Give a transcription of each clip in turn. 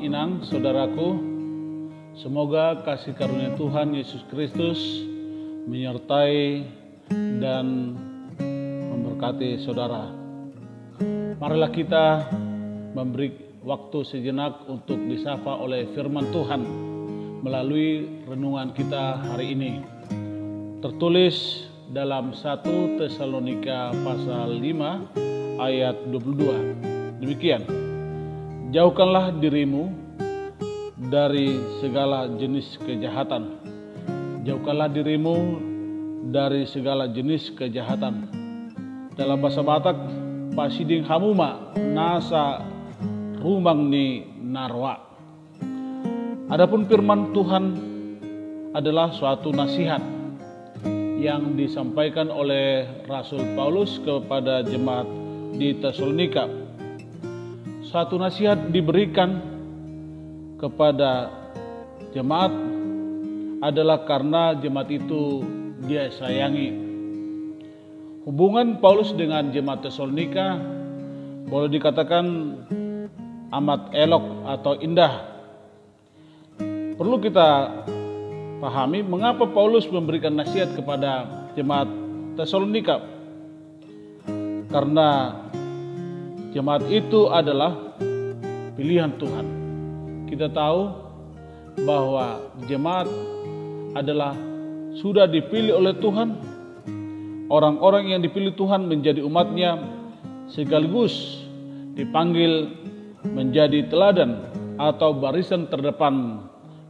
Malam Inang, saudaraku. Semoga kasih karunia Tuhan Yesus Kristus menyertai dan memberkati saudara. Marilah kita memberi waktu sejenak untuk disapa oleh firman Tuhan melalui renungan kita hari ini. Tertulis dalam 1 Tesalonika pasal 5 ayat 22. Demikian. Jauhkanlah dirimu dari segala jenis kejahatan. Jauhkanlah dirimu dari segala jenis kejahatan. Dalam bahasa Batak, pasiding hamuma nasa rumang ni narwa. Adapun firman Tuhan adalah suatu nasihat yang disampaikan oleh Rasul Paulus kepada jemaat di Tesalonika. Satu nasihat diberikan kepada jemaat adalah karena jemaat itu dia sayangi. Hubungan Paulus dengan jemaat Tesalonika boleh dikatakan amat elok atau indah. Perlu kita pahami mengapa Paulus memberikan nasihat kepada jemaat Tesalonika. Karena jemaat itu adalah pilihan Tuhan. Kita tahu bahwa jemaat adalah sudah dipilih oleh Tuhan. Orang-orang yang dipilih Tuhan menjadi umatnya sekaligus dipanggil menjadi teladan atau barisan terdepan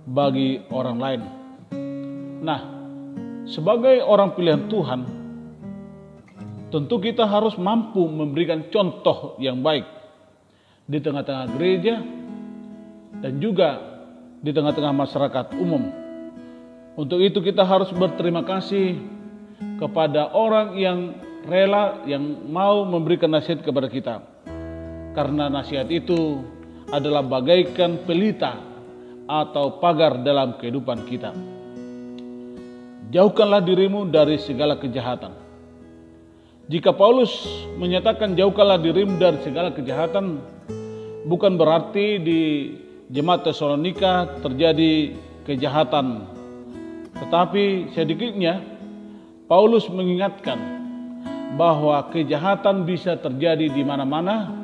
bagi orang lain. Nah, sebagai orang pilihan Tuhan, tentu kita harus mampu memberikan contoh yang baik di tengah-tengah gereja dan juga di tengah-tengah masyarakat umum. Untuk itu kita harus berterima kasih kepada orang yang rela, yang mau memberikan nasihat kepada kita. Karena nasihat itu adalah bagaikan pelita atau pagar dalam kehidupan kita. Jauhkanlah dirimu dari segala kejahatan. Jika Paulus menyatakan jauhkanlah dirimu dari segala kejahatan, bukan berarti di jemaat Tesalonika terjadi kejahatan. Tetapi sedikitnya Paulus mengingatkan bahwa kejahatan bisa terjadi di mana-mana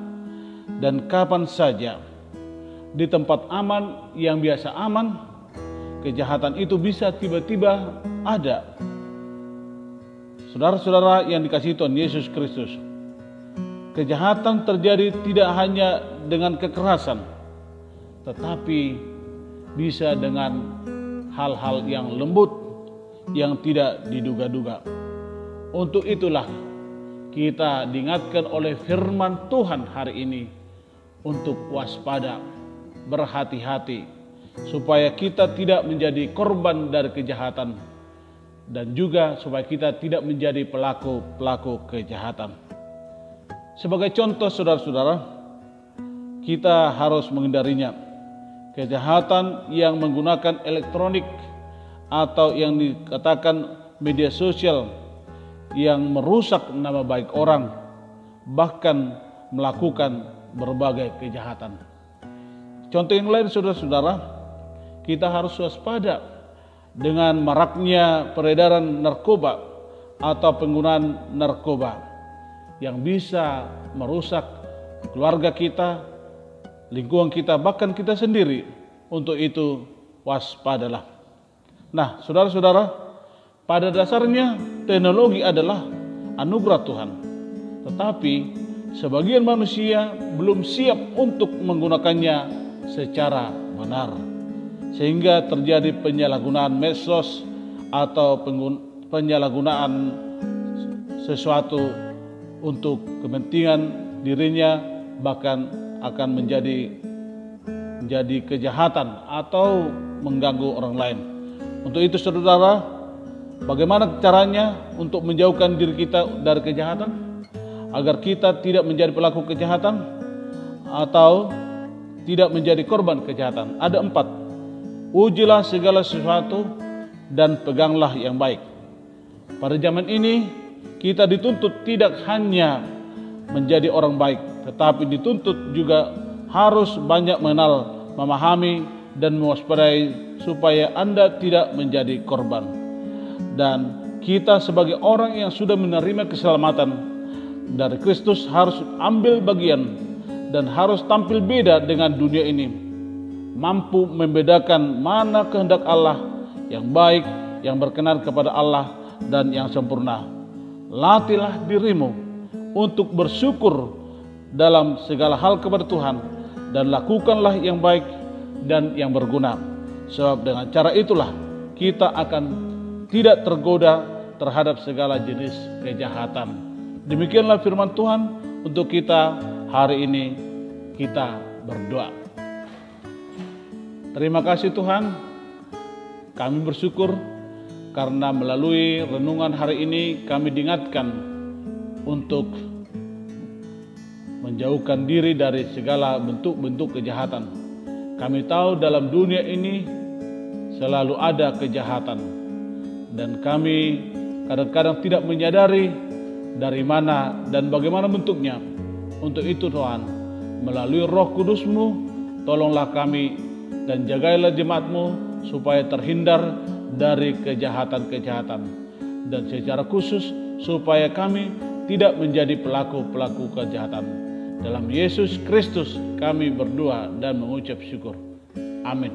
dan kapan saja. Di tempat aman yang biasa aman, kejahatan itu bisa tiba-tiba ada. Saudara-saudara yang dikasihi Tuhan Yesus Kristus, kejahatan terjadi tidak hanya dengan kekerasan, tetapi bisa dengan hal-hal yang lembut, yang tidak diduga-duga. Untuk itulah kita diingatkan oleh firman Tuhan hari ini untuk waspada, berhati-hati, supaya kita tidak menjadi korban dari kejahatan, dan juga supaya kita tidak menjadi pelaku-pelaku kejahatan. Sebagai contoh saudara-saudara, kita harus menghindarinya. Kejahatan yang menggunakan elektronik atau yang dikatakan media sosial yang merusak nama baik orang, bahkan melakukan berbagai kejahatan. Contoh yang lain saudara-saudara, kita harus waspada dengan maraknya peredaran narkoba atau penggunaan narkoba yang bisa merusak keluarga kita, lingkungan kita, bahkan kita sendiri. Untuk itu waspadalah. Nah, saudara-saudara, pada dasarnya teknologi adalah anugerah Tuhan. Tetapi sebagian manusia belum siap untuk menggunakannya secara benar. Sehingga terjadi penyalahgunaan medsos atau penyalahgunaan sesuatu untuk kepentingan dirinya, bahkan akan menjadi kejahatan atau mengganggu orang lain. Untuk itu saudara, bagaimana caranya untuk menjauhkan diri kita dari kejahatan? Agar kita tidak menjadi pelaku kejahatan atau tidak menjadi korban kejahatan. Ada 4. Ujilah segala sesuatu dan peganglah yang baik. Pada zaman ini kita dituntut tidak hanya menjadi orang baik, tetapi dituntut juga harus banyak mengenal memahami dan mewaspadai supaya Anda tidak menjadi korban. Dan kita sebagai orang yang sudah menerima keselamatan dari Kristus harus ambil bagian dan harus tampil beda dengan dunia ini, mampu membedakan mana kehendak Allah yang baik, yang berkenan kepada Allah dan yang sempurna. Latihlah dirimu untuk bersyukur dalam segala hal kepada Tuhan, dan lakukanlah yang baik dan yang berguna. Sebab dengan cara itulah kita akan tidak tergoda terhadap segala jenis kejahatan. Demikianlah firman Tuhan untuk kita hari ini. Kita berdoa. Terima kasih Tuhan, kami bersyukur karena melalui renungan hari ini kami diingatkan untuk menjauhkan diri dari segala bentuk-bentuk kejahatan. Kami tahu dalam dunia ini selalu ada kejahatan, dan kami kadang-kadang tidak menyadari dari mana dan bagaimana bentuknya. Untuk itu Tuhan, melalui Roh Kudus-Mu, tolonglah kami dan jagailah jemaat-Mu supaya terhindar dari kejahatan-kejahatan, dan secara khusus supaya kami tidak menjadi pelaku-pelaku kejahatan. Dalam Yesus Kristus kami berdoa dan mengucap syukur. Amin.